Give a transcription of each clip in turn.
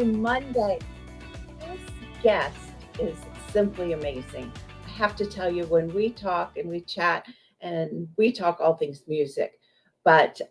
Monday. This guest is simply amazing. I have to tell you, when we talk and we chat and we talk all things music, but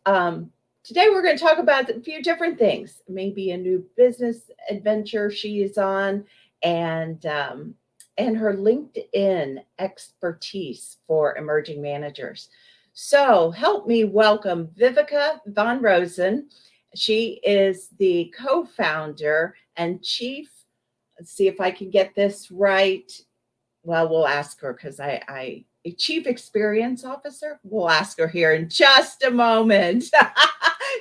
today we're going to talk about a few different things. Maybe a new business adventure she is on, and um, and her LinkedIn expertise for emerging managers. So help me welcome Viveka von Rosen. She is the co-founder and chief, let's see if I can get this right. Well, we'll ask her because I a chief experience officer. We'll ask her here in just a moment.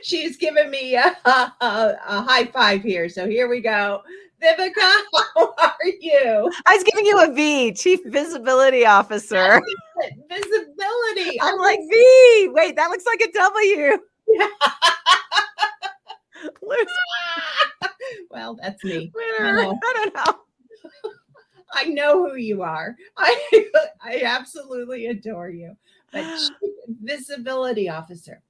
She's giving me a high five here. So here we go. Viveka, how are you? I was giving you a V, Chief Visibility Officer. Visibility. I'm like, V. Wait, that looks like a W. Well, that's me. I don't know. I know who you are. I absolutely adore you. But Chief Visibility Officer,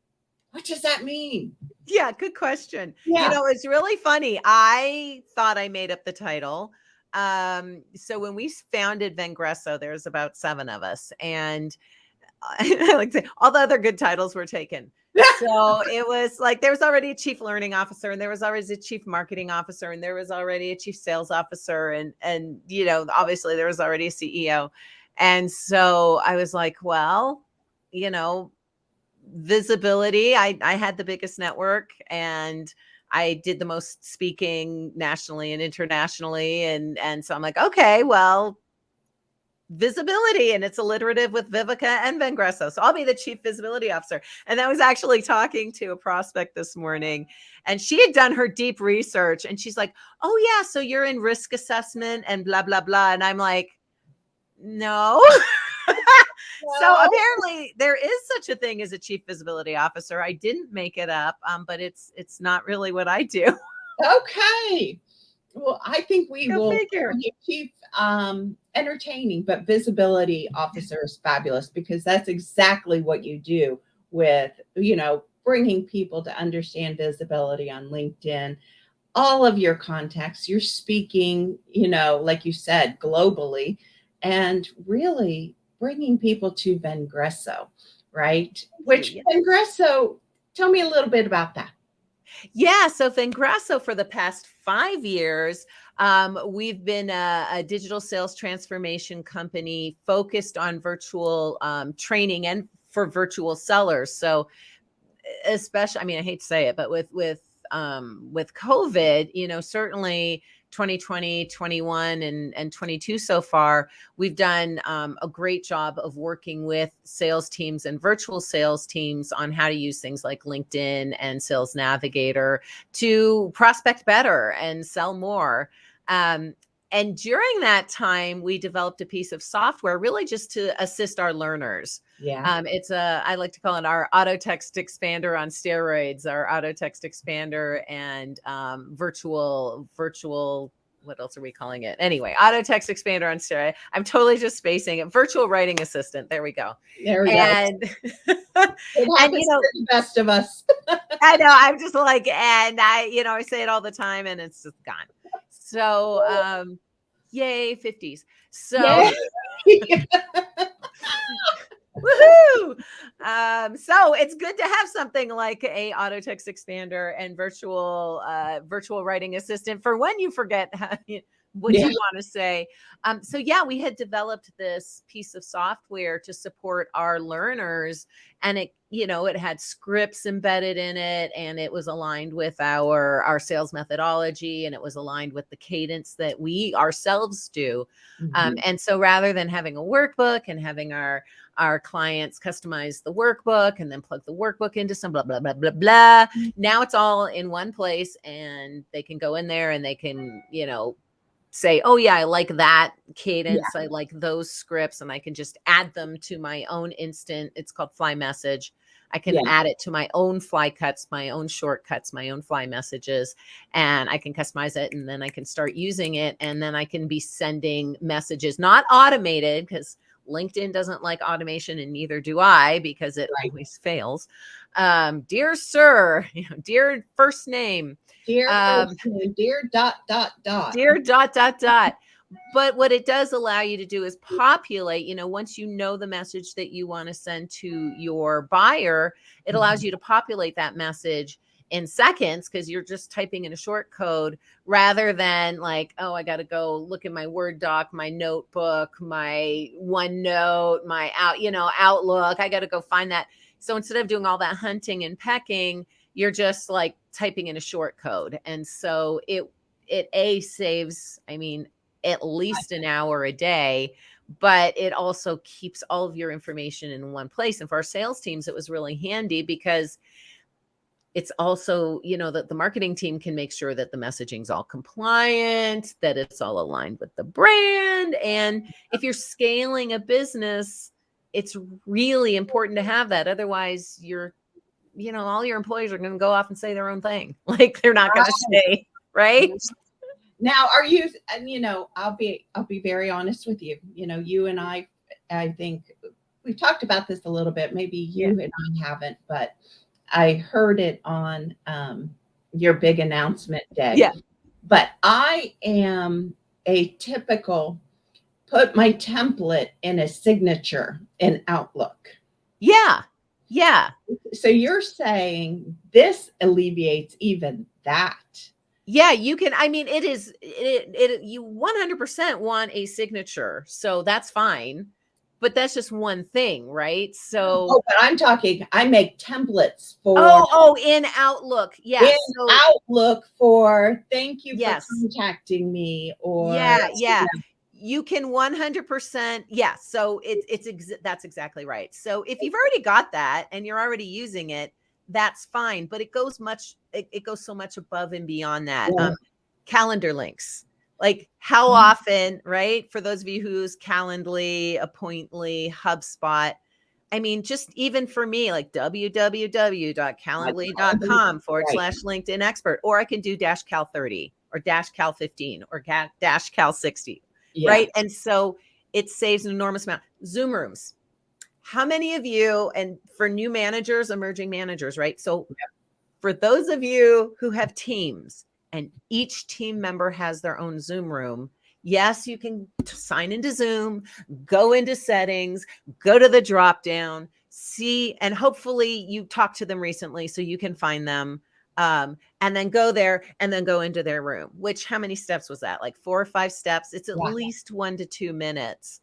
what does that mean? Yeah, good question. Yeah. It's really funny. I thought I made up the title. So when we founded Vengresso, there's about 7 of us, and I like to say all the other good titles were taken. So it was like there was already a chief learning officer, and there was already a chief marketing officer, and there was already a chief sales officer, and obviously there was already a CEO. And so I was like, well, visibility. I had the biggest network, and I did the most speaking nationally and internationally. And so I'm like, okay, well, visibility, and it's alliterative with Viveka and Vengresso. So I'll be the chief visibility officer. And I was actually talking to a prospect this morning, and she had done her deep research, and she's like, oh yeah, so you're in risk assessment and blah, blah, blah. And I'm like, no. So apparently there is such a thing as a chief visibility officer. I didn't make it up, but it's not really what I do. Okay. Well, I think we Go will figure. Chief entertaining, but visibility officer is fabulous, because that's exactly what you do with, bringing people to understand visibility on LinkedIn. All of your contacts, you're speaking, like you said, globally, and really bringing people to Vengresso, right? Which Vengresso, tell me a little bit about that. Yeah, so Vengresso, for the past 5 years, we've been a digital sales transformation company focused on virtual training and for virtual sellers. So especially, I mean, I hate to say it, but with COVID, certainly 2020, 21, and 22 so far, we've done a great job of working with sales teams and virtual sales teams on how to use things like LinkedIn and Sales Navigator to prospect better and sell more. And during that time, we developed a piece of software really just to assist our learners. Yeah. I like to call it our auto text expander on steroids, our auto text expander and virtual, what else are we calling it? Anyway, auto text expander on steroids. I'm totally just spacing it. Virtual writing assistant. There we go. There we go. It happens to the best of us. I know. I'm just like, and I say it all the time, and it's just gone. So, yay, 50s. So, woohoo! So it's good to have something like a auto text expander and virtual writing assistant for when you forget what you want to say. So yeah, we had developed this piece of software to support our learners, and it had scripts embedded in it, and it was aligned with our sales methodology, and it was aligned with the cadence that we ourselves do. Mm-hmm. And so rather than having a workbook and having our clients customize the workbook and then plug the workbook into some blah, blah, blah, blah, blah. Now it's all in one place, and they can go in there and they can, say, oh yeah, I like that cadence. I like those scripts, and I can just add them to my own instant. It's called Fly Message. I can add it to my own fly cuts, my own shortcuts, my own fly messages, and I can customize it, and then I can start using it, and then I can be sending messages, not automated, because LinkedIn doesn't like automation, and neither do I, because it Right. always fails. Dear sir, dear first name, Dear um, first name, dear dot dot dot. dear dot dot dot. But what it does allow you to do is populate, once you know the message that you want to send to your buyer, it allows you to populate that message in seconds, because you're just typing in a short code, rather than like, oh, I got to go look at my Word doc, my notebook, my OneNote, my Outlook. I got to go find that. So instead of doing all that hunting and pecking, you're just like typing in a short code. And so it saves, at least an hour a day, but it also keeps all of your information in one place. And for our sales teams, it was really handy, because it's also, that the marketing team can make sure that the messaging's all compliant, that it's all aligned with the brand. And if you're scaling a business, it's really important to have that. Otherwise, all your employees are going to go off and say their own thing. Like, they're not going to stay, right? Now, are you, and I'll be very honest with you. You and I think we've talked about this a little bit. Maybe you and I haven't, but I heard it on your big announcement day. Yeah. But I am a typical put my template in a signature in Outlook. Yeah. Yeah. So you're saying this alleviates even that. Yeah, you can. You 100% want a signature, so that's fine. But that's just one thing, right? So, but I'm talking, I make templates for in Outlook. Yeah. in Outlook for thank you for contacting me, or yeah. You can 100%. Yeah. So that's exactly right. So if you've already got that and you're already using it, that's fine. But it goes so much above and beyond that. Calendar links. Like, how often, right? For those of you who use Calendly, Appointly, HubSpot, just even for me, like www.calendly.com/LinkedIn expert, or I can do -cal 30 or -cal 15 or -cal 60, right? And so it saves an enormous amount. Zoom rooms. How many of you, and for new managers, emerging managers, right? So for those of you who have teams and each team member has their own Zoom room, yes, you can sign into Zoom, go into settings, go to the drop down, see, and hopefully you talked to them recently so you can find them, and then go there and then go into their room. Which, how many steps was that? Like 4 or 5 steps. It's at least 1 to 2 minutes.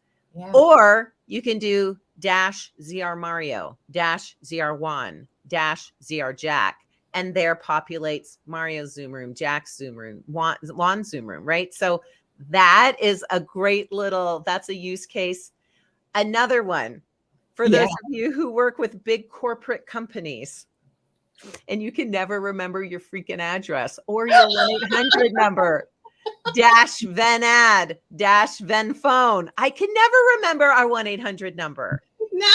Or you can do -ZR Mario, -ZR Juan, -ZR Jack. And there populates Mario's Zoom room, Jack's Zoom room, Juan's Zoom room, right? So that is that's a use case. Another one for those of you who work with big corporate companies and you can never remember your freaking address or your 1-800 number, -VENAD, -VEN phone. I can never remember our 1-800 number. No.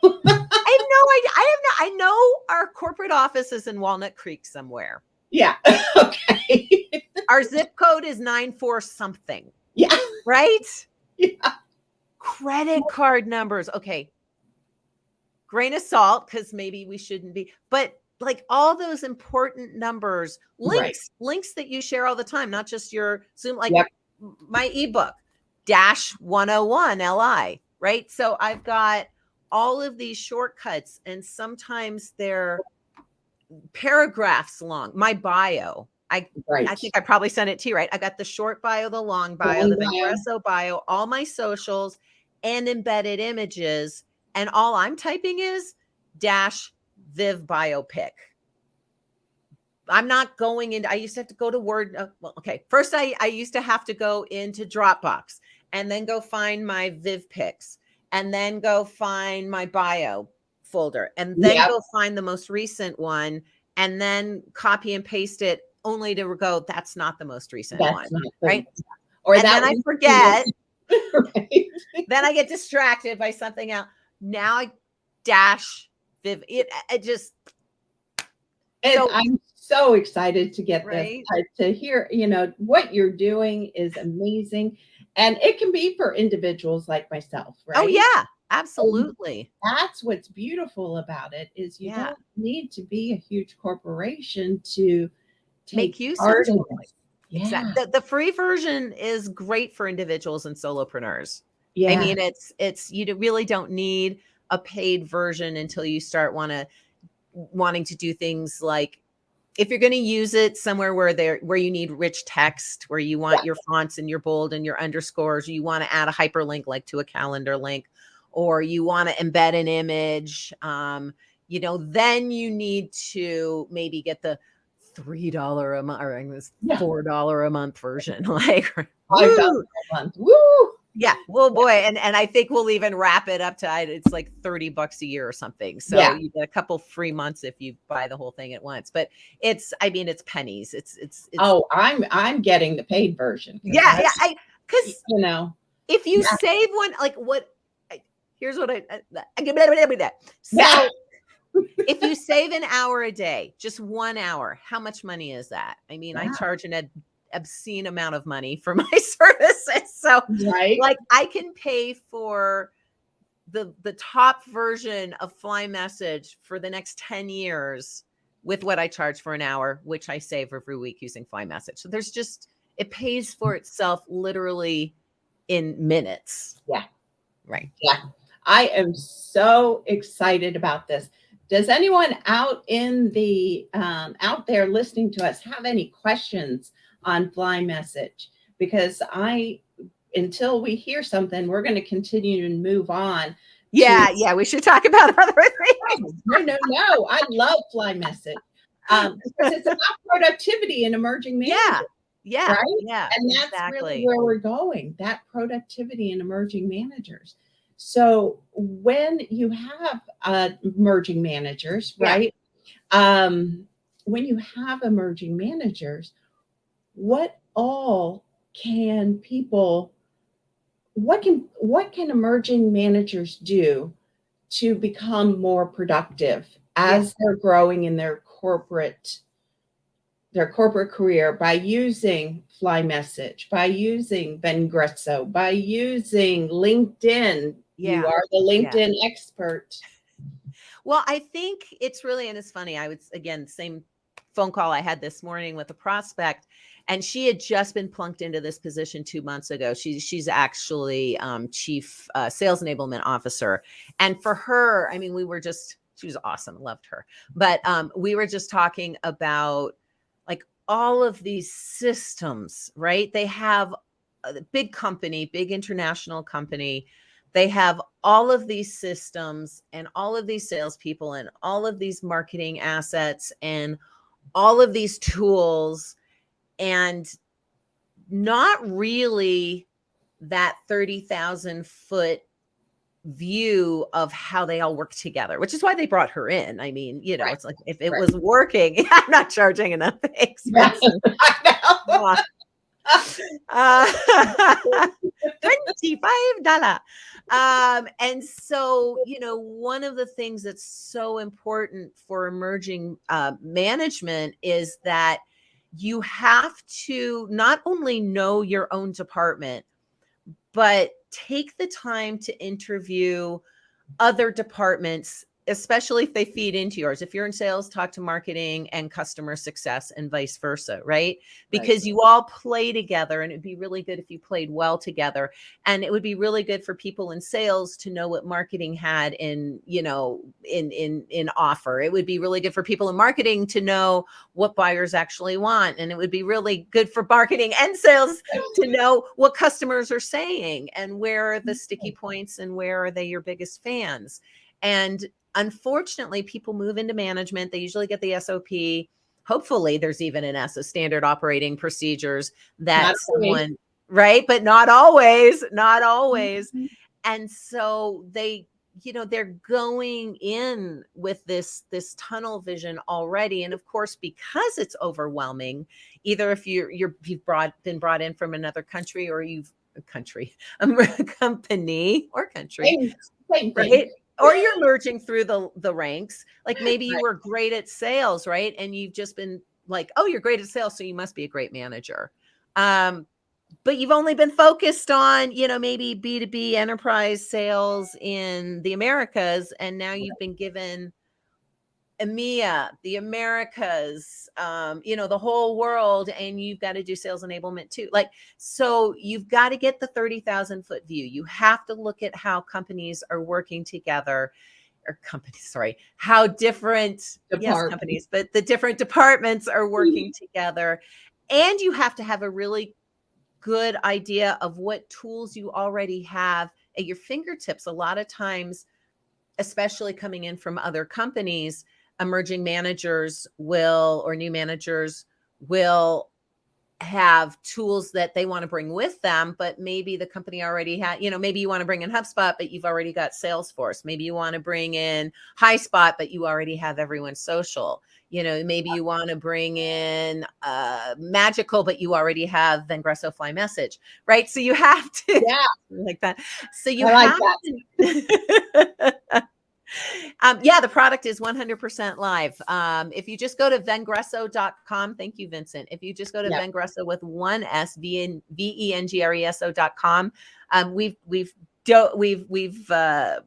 I have no idea. I know our corporate office is in Walnut Creek somewhere. Yeah. Okay. Our zip code is 94 something. Yeah. Right? Yeah. Credit card numbers. Okay. Grain of salt, because maybe we shouldn't be, but like all those important numbers, links that you share all the time, not just your Zoom, like my ebook, -101 LI, right? So I've got all of these shortcuts, and sometimes they're paragraphs long. My bio, I think I probably sent it to you, right? I got the short bio, the long bio, the Vigresso bio, all my socials, and embedded images. And all I'm typing is -Viv biopic. I'm not going into, I used to have to go to Word. First, I used to have to go into Dropbox and then go find my Viv pics and then go find my bio folder and then go find the most recent one and then copy and paste it, only to go, that's not the most recent one, right? Or then I forget. Right. Then I get distracted by something else. Now I -Viv. It just. And I'm so excited to get this, to hear, what you're doing is amazing. And it can be for individuals like myself, Oh right? yeah, And absolutely. that's what's beautiful about it is you Yeah. don't need to be a huge corporation to take Make use of part in totally. this. Exactly. Yeah. The free version is great for individuals and solopreneurs. I Yeah. mean, it's really don't need a paid version until you start wanting to do things like if you're going to use it somewhere where you need rich text, where you Yeah. want your fonts and your bold and your underscores, you want to add a hyperlink like to a calendar link, or you want to embed an image, then you need to maybe get the $3 a month or this Yeah. $4 a month version. Like, $5 woo, a month. Woo! yeah, well, boy, and I think we'll even wrap it up to it's like $30 a year or something. So Yeah. you get a couple free months if you buy the whole thing at once. But it's pennies. It's Oh, I'm getting the paid version because yeah, yeah. that's, Because you know, if you yeah. save one, like here's what I Yeah. so if you save an hour a day, just 1 hour, how much money is that? I mean, I Yeah. charge an obscene amount of money for my services. So Right. like I can pay for the top version of Fly Message for the next 10 years with what I charge for an hour, which I save every week using Fly Message. So it pays for itself literally in minutes. Yeah. Right. Yeah. I am so excited about this. Does anyone out there listening to us have any questions on Fly Message? Because until we hear something, we're going to continue to move on to. Yeah, yeah, we should talk about other things. No, no, no. I love Fly Message because it's about productivity and emerging Yeah. managers, Yeah. right? Yeah, And that's really exactly. where we're going, that productivity and emerging managers. So when you have emerging managers, Yeah. right? Um, when you have emerging managers, what all can people, what can emerging managers do to become more productive Yeah. as they're growing in their corporate career by using Fly Message, by using Vengresso, by using LinkedIn? You Yeah. are the Yeah. LinkedIn expert. Well, I think it's really, and it's funny. I was, again, same phone call I had this morning with a prospect, and she had just been plunked into this position 2 months ago. She's actually chief sales enablement officer, and for her, I mean, she was awesome, loved her, but we were just talking about like all of these systems, right? They have a big company, big international company. They have all of these systems and all of these salespeople and all of these marketing assets and all of these tools, and not really that 30,000-foot view of how they all work together, which is why they brought her in. I mean, Right, it's like if it right. was working, I'm not charging enough. Thanks, Yeah, Rosen. I Come know. on. Uh, $25. And so, one of the things that's so important for emerging management is that you have to not only know your own department, but take the time to interview other departments, especially if they feed into yours. If you're in sales, talk to marketing and customer success and vice versa, right? Right. Because you all play together, and it'd be really good if you played well together. And it would be really good for people in sales to know what marketing had in offer. It would be really good for people in marketing to know what buyers actually want. And it would be really good for marketing and sales to know what customers are saying and where are the sticky points and where are they your biggest fans. And unfortunately, people move into management. They usually get the SOP. Hopefully, there's even an S, a standard operating procedures Not that always. someone, right? But not always, not always. Mhm. And so they're going in with this tunnel vision already. And of course, because it's overwhelming, either if been brought in from another country, or you've a country, a company or country, Same thing. right? Or you're merging through the ranks. Like maybe you Right. were great at sales, right? And you've just been like, oh, you're great at sales, so you must be a great manager. Um, but you've only been focused on, maybe B2B enterprise sales in the Americas, and now you've been given EMEA, the Americas, the whole world, and you've got to do sales enablement too. Like, so you've got to get the 30,000-foot view. You have to look at how companies are working together, or companies, sorry, how different, yes, Department. companies, but the different departments are working together. And you have to have a really good idea of what tools you already have at your fingertips. A lot of times, especially coming in from other companies, emerging managers or new managers will have tools that they want to bring with them, but maybe the company already had, maybe you want to bring in HubSpot, but you've already got Salesforce. Maybe you want to bring in HighSpot, but you already have everyone's social. Maybe you want to bring in Magical, but you already have Vengresso Fly Message, right? So you have to Yeah, like that. So you I like have that. to. Yeah, the product is 100% live. If you just go to vengresso.com, thank you, Vincent. If you just go to Yeah. Vengresso with one S, VENGRESO.com,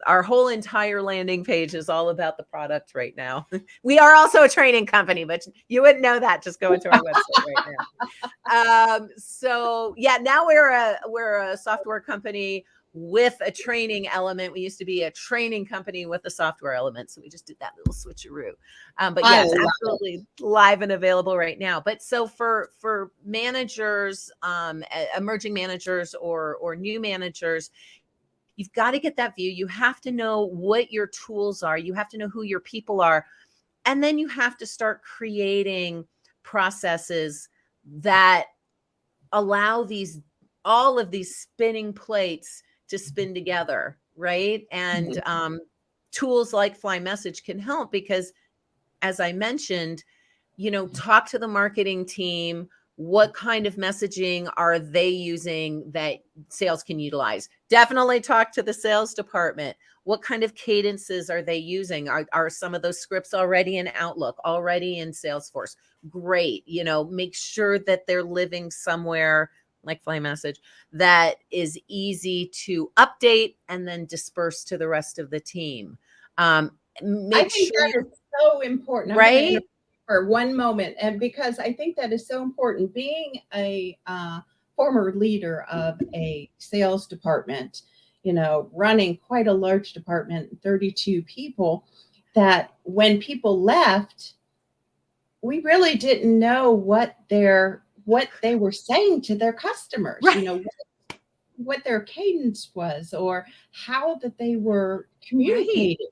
our whole entire landing page is all about the product right now. We are also a training company, but you wouldn't know that. Just go into our website right now. So yeah, now we're a software company with a training element. We used to be a training company with a software element. So we just did that little switcheroo. But I yes, love absolutely live and available right now. But so for managers, emerging managers or new managers, you've got to get that view. You have to know what your tools are. You have to know who your people are. And then you have to start creating processes that allow all of these spinning plates to spin together, right? And tools like Fly Message can help because, as I mentioned, talk to the marketing team. What kind of messaging are they using that sales can utilize? Definitely talk to the sales department. What kind of cadences are they using? Are some of those scripts already in Outlook, already in Salesforce? Great. Make sure that they're living somewhere like Fly Message that is easy to update and then disperse to the rest of the team. I Make think sure that is so important. I'm going to right. interrupt for one moment, and because I think that is so important. Being a former leader of a sales department, running quite a large department, 32 people, that when people left, we really didn't know what they were saying to their customers, Right. what their cadence was or how that they were Right. communicating.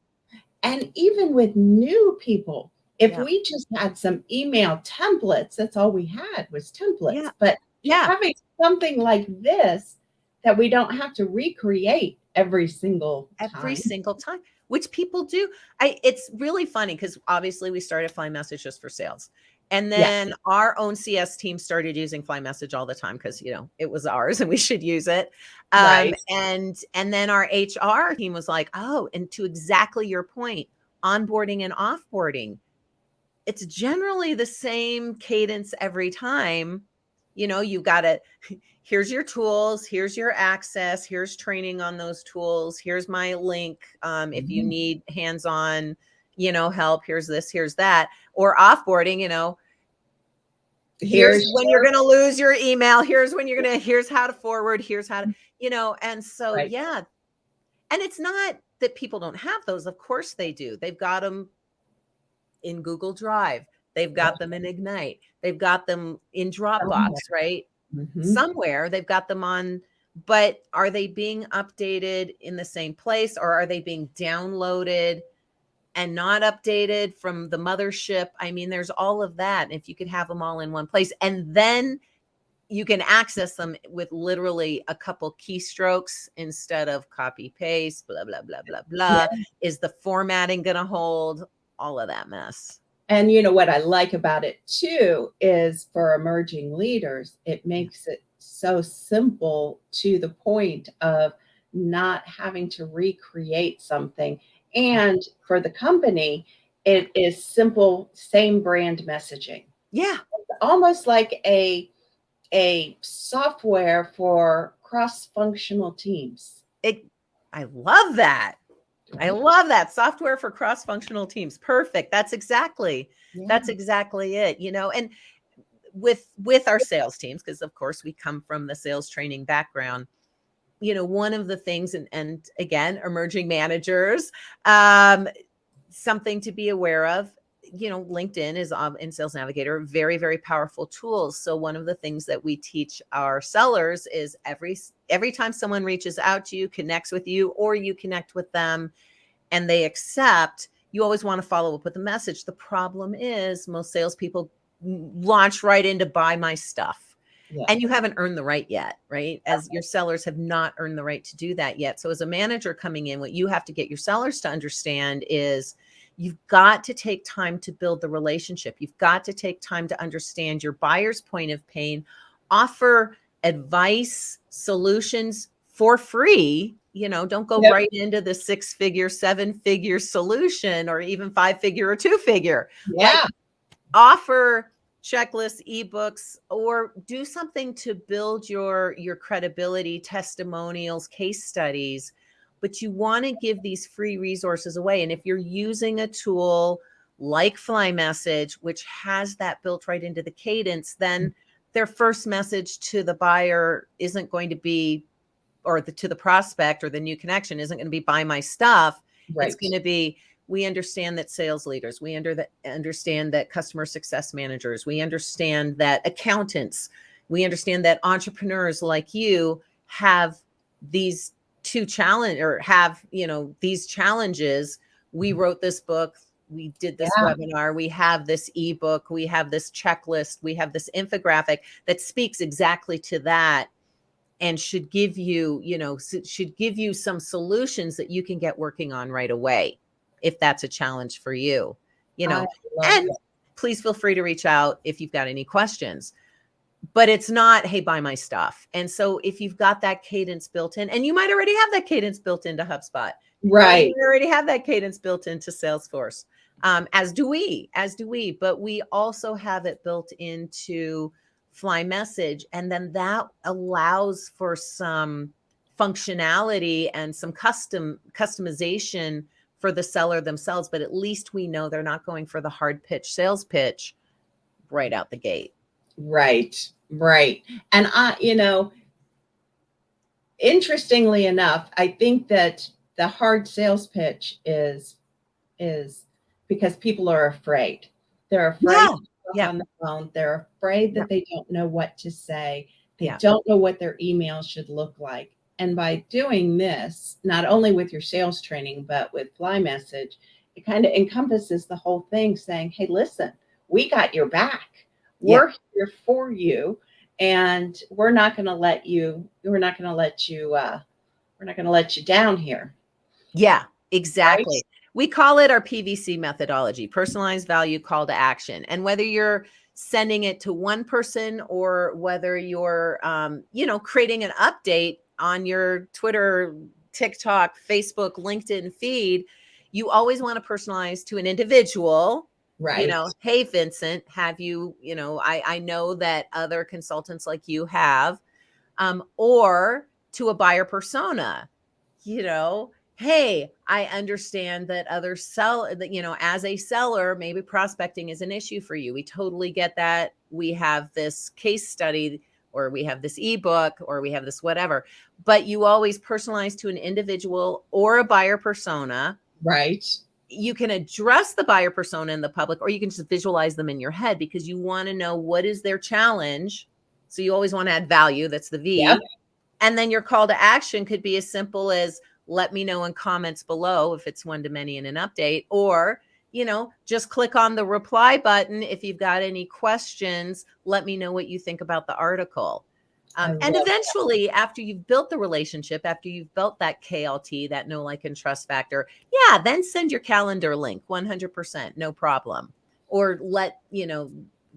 And even with new people, if Yeah. we just had some email templates, that's all we had was templates. Yeah. But Yeah. having something like this that we don't have to recreate every single Every time. single time, which people do. It's really funny because obviously we started Fly Message just for sales. And Yeah, then our own CS team started using Fly Message all the time because it was ours and we should use it. right. And then our HR team was like, oh, and to exactly your point, onboarding and offboarding, it's generally the same cadence every time. You got to, here's your tools, here's your access, here's training on those tools, here's my link. If you need hands-on, help, here's this, here's that. Or offboarding, here's Here's when you're going to lose your email, here's how to forward, here's how to, and so, right. yeah. And it's not that people don't have those. Of course they do. They've got them in Google Drive. They've got them in Ignite. They've got them in Dropbox, right? Somewhere they've got them on, but are they being updated in the same place or are they being downloaded and not updated from the mothership? I mean, there's all of that. And if you could have them all in one place and then you can access them with literally a couple keystrokes instead of copy paste, blah, blah, blah, blah, Yeah. blah. Is the formatting going to hold? All of that mess. And what I like about it too is for emerging leaders, it makes it so simple to the point of not having to recreate something. And for the company, it is simple, same brand messaging. Yeah. Almost like a a software for cross-functional teams. I love that. I Right? love that software for cross-functional teams. Perfect. That's Yeah. exactly it, and with our sales teams, because of course we come from the sales training background, one of the things, and again, emerging managers, something to be aware of, LinkedIn is in Sales Navigator, very, very powerful tools. So one of the things that we teach our sellers is every time someone reaches out to you, connects with you, or you connect with them and they accept, you always want to follow up with a message. The problem is most salespeople launch right into buy my stuff. Yeah. And you haven't earned the right yet, right? As your sellers have not earned the right to do that yet. So as a manager coming in, what you have to get your sellers to understand is you've got to take time to build the relationship. You've got to take time to understand your buyer's point of pain, offer advice, solutions for free. Don't go Yep. right into the 6-figure, 7-figure solution, or even 5-figure or 2-figure. Like, Yeah. offer checklists, ebooks, or do something to build your credibility, testimonials, case studies. But you want to give these free resources away. And if you're using a tool like Fly Message, which has that built right into the cadence, then their first message to the buyer isn't going to be, or to the prospect or the new connection isn't going to be buy my stuff. It's Right. going to be, we understand that sales leaders, we understand that customer success managers, we understand that accountants, we understand that entrepreneurs like you have these these challenges. We wrote this book, we did this Yeah. webinar, we have this ebook, we have this checklist, we have this infographic that speaks exactly to that, and should give you, some solutions that you can get working on right away if that's a challenge for you, I love and that. please feel free to reach out if you've got any questions. But it's not, hey, buy my stuff. And so if you've got that cadence built in, and you might already have that cadence built into HubSpot, or you Right. might already have that cadence built into Salesforce, as do we, but we also have it built into Fly Message. And then that allows for some functionality and some customization for the seller themselves. But at least we know they're not going for the hard pitch sales pitch right out the gate. Right. Right. And interestingly enough, I think that the hard sales pitch is because people are afraid. They're afraid Yeah. to talk Yeah. on the phone. They're afraid Yeah. that they don't know what to say. They Yeah. don't know what their email should look like. And by doing this, not only with your sales training, but with Fly Message, it kind of encompasses the whole thing, saying, hey, listen, we got your back. Yeah. We're here for you. And we're not going to let you, we're not going to let you, we're not going to let you down here. Yeah, Right? exactly. We call it our PVC methodology, personalized value call to action. And whether you're sending it to one person or whether you're, creating an update on your Twitter, TikTok, Facebook, LinkedIn feed, you always want to personalize to an individual. Right. Hey, Vincent, have you, I know that other consultants like you have, or to a buyer persona, hey, I understand that as a seller, maybe prospecting is an issue for you. We totally get that. We have this case study, or we have this ebook, or we have this whatever, but you always personalize to an individual or a buyer persona. Right. You can address the buyer persona in the public, or you can just visualize them in your head because you want to know what is their challenge. So you always want to add value. That's the V. Yep. And then your call to action could be as simple as, let me know in comments below if it's one to many in an update, or, just click on the reply button. If you've got any questions, let me know what you think about the article. I And love eventually, after you've built the relationship, after you've built that KLT, that know, like, and trust factor, yeah, then send your calendar link, 100%, no problem. Or let, a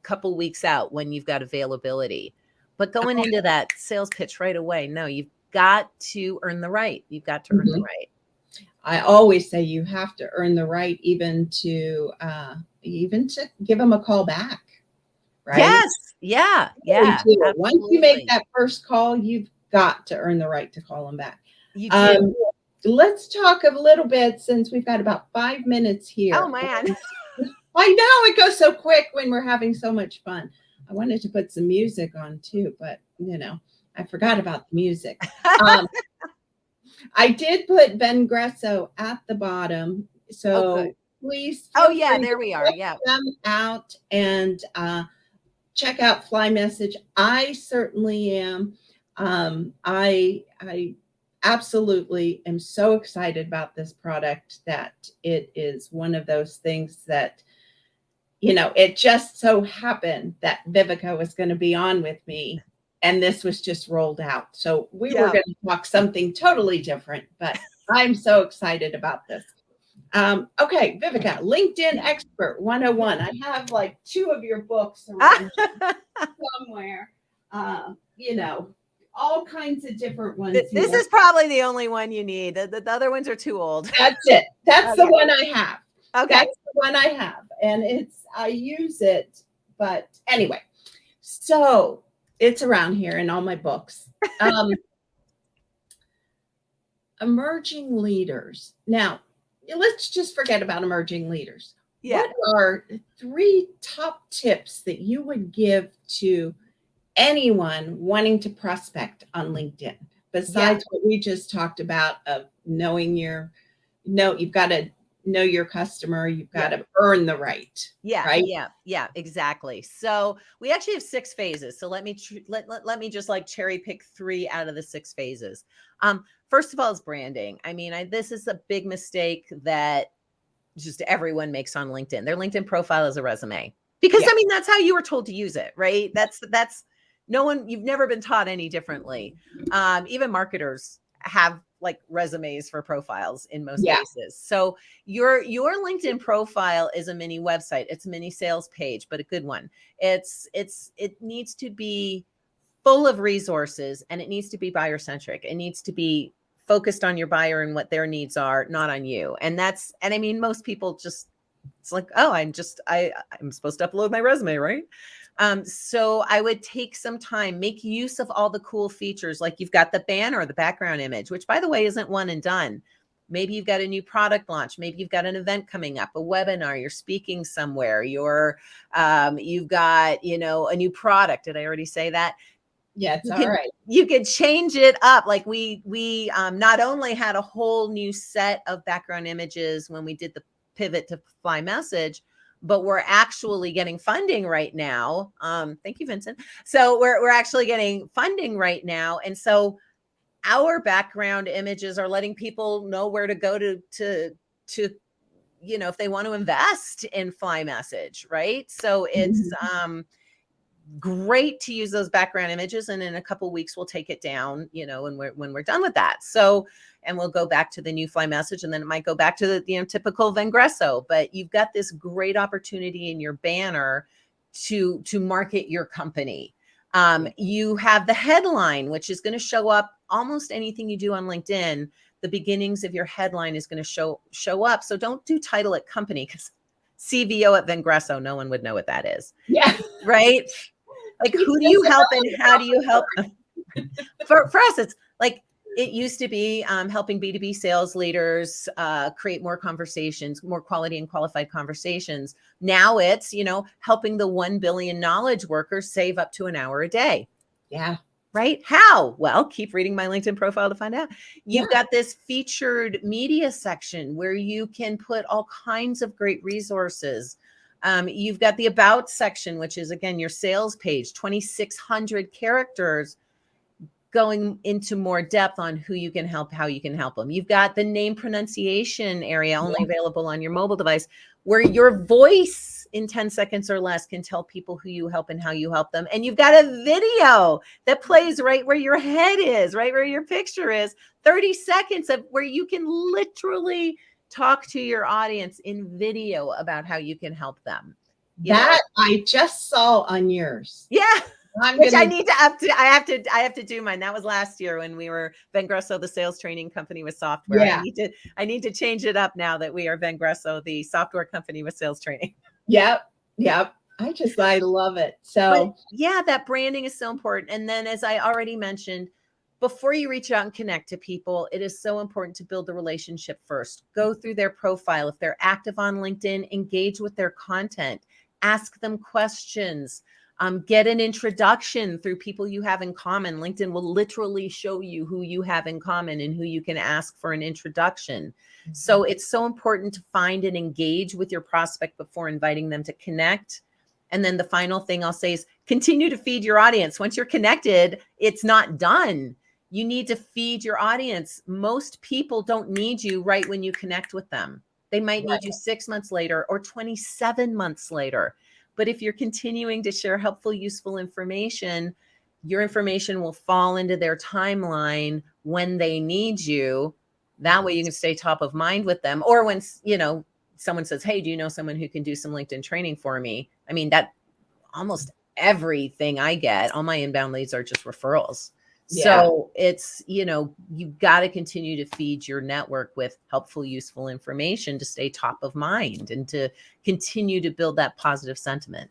couple weeks out when you've got availability. But going into that sales pitch right away, no, you've got to earn the right. You've got to earn the right. I always say you have to earn the right even to give them a call back. right? Yes. Yeah. Really Yeah. do. Once you make Absolutely. that first call, you've got to earn the right to call them back. You do. Um, let's talk a little bit since we've got about 5 minutes Oh here. man. I know it goes so quick when we're having so much fun. I wanted to put some music on too, but I forgot about the music. Um, I did put Ben Gresso at the bottom, Oh, good. so please Oh feel yeah, free there to we are. check Yeah. them out and check out Fly Message. I certainly am. I absolutely am so excited about this product that it is one of those things that it just so happened that Viveka was going to be on with me and this was just rolled out. So we were Yeah. going to talk something totally different, but I'm so excited about this. Okay, Viveka, LinkedIn Expert 101. I have like two of your books around somewhere. You know, all kinds of different ones This here. is probably the only one you need. The other ones are too old. That's it. That's the Okay. one I have. Okay. That's the one I have. And I use it, but anyway, so it's around here in all my books. Emerging leaders. Now, let's just forget about emerging leaders. Yeah. What are 3 top tips that you would give to anyone wanting to prospect on LinkedIn besides what we just talked about of you've got to know your customer, you've got to earn the right. Yeah, Right? yeah, exactly. So we actually have 6 phases. So let me let me just like cherry pick 3 out of the 6 phases. First of all is branding. I mean, this is a big mistake that just everyone makes on LinkedIn. Their LinkedIn profile is a resume. Because I mean, that's how you were told to use it, right? That's no one, you've never been taught any differently. Even marketers have like resumes for profiles in most cases. So your LinkedIn profile is a mini website. It's a mini sales page, but a good one. It needs to be full of resources and it needs to be buyer centric. It needs to be focused on your buyer and what their needs are, not on you. And I mean, most people just, it's like, oh, I'm supposed to upload my resume, right? So I would take some time, make use of all the cool features. Like you've got the banner, the background image, which by the way, isn't one and done. Maybe you've got a new product launch. Maybe you've got an event coming up, a webinar, you're speaking somewhere, you've got, a new product. Did I already say that? Yeah, it's all right. You could change it up. Like we not only had a whole new set of background images when we did the pivot to Fly Message, but we're actually getting funding right now. Thank you, Vincent. So we're actually getting funding right now. And so our background images are letting people know where to go to if they want to invest in Fly Message, right? So it's great to use those background images, and in a couple of weeks we'll take it down, when we're done with that. So, and we'll go back to the new Fly Message, and then it might go back to the typical Vengresso. But you've got this great opportunity in your banner to market your company. You have the headline, which is going to show up almost anything you do on LinkedIn. The beginnings of your headline is going to show up. So don't do title at company, because CVO at Vengresso, no one would know what that is. Yeah. Right? Like, who do you help and how do you help them? For us, it's like, it used to be helping B2B sales leaders create more conversations, more quality and qualified conversations. Now it's, helping the 1 billion knowledge workers save up to an hour a day. Yeah. Right? How? Well, keep reading my LinkedIn profile to find out. You've got this featured media section where you can put all kinds of great resources. You've got the about section, which is, again, your sales page, 2,600 characters going into more depth on who you can help, how you can help them. You've got the name pronunciation area only available on your mobile device, where your voice in 10 seconds or less can tell people who you help and how you help them. And you've got a video that plays right where your head is, right where your picture is, 30 seconds of where you can literally talk to your audience in video about how you can help them. I just saw on yours. Yeah. I have to do mine. That was last year when we were Vengresso, the sales training company with software. Yeah. I need to change it up now that we are Vengresso, the software company with sales training. Yep. I love it. But So yeah, that branding is so important. And then, as I already mentioned, before you reach out and connect to people, it is so important to build the relationship first. Go through their profile. If they're active on LinkedIn, engage with their content, ask them questions, get an introduction through people you have in common. LinkedIn will literally show you who you have in common and who you can ask for an introduction. So it's so important to find and engage with your prospect before inviting them to connect. And then the final thing I'll say is continue to feed your audience. Once you're connected, it's not done. You need to feed your audience. Most people don't need you right when you connect with them. They might need you 6 months later or 27 months later. But if you're continuing to share helpful, useful information, your information will fall into their timeline when they need you. That way you can stay top of mind with them. Or when, someone says, hey, do you know someone who can do some LinkedIn training for me? I mean, that almost everything I get, all my inbound leads are just referrals. yeah, So it's, you've got to continue to feed your network with helpful, useful information to stay top of mind and to continue to build that positive sentiment.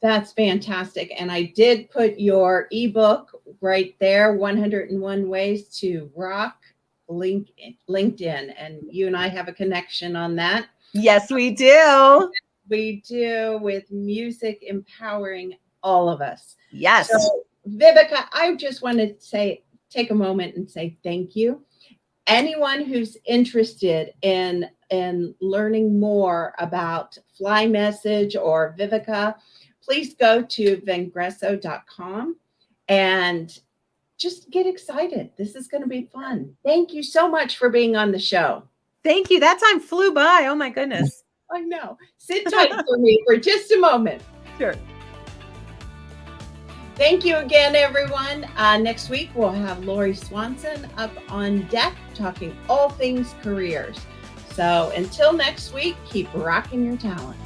that's fantastic. And I did put your ebook right there, 101 Ways to Rock LinkedIn. And you and I have a connection on that. Yes, we do. We do, with music empowering all of us. Yes. So, Viveka, I just want to take a moment and say thank you. Anyone who's interested in learning more about Fly Message or Viveka, please go to vengresso.com and just get excited. This is going to be fun. Thank you so much for being on the show. Thank you. That time flew by. Oh my goodness. I know. Sit tight for me for just a moment. Sure. Thank you again, everyone. Next week, we'll have Lori Swanson up on deck talking all things careers. So until next week, keep rocking your talent.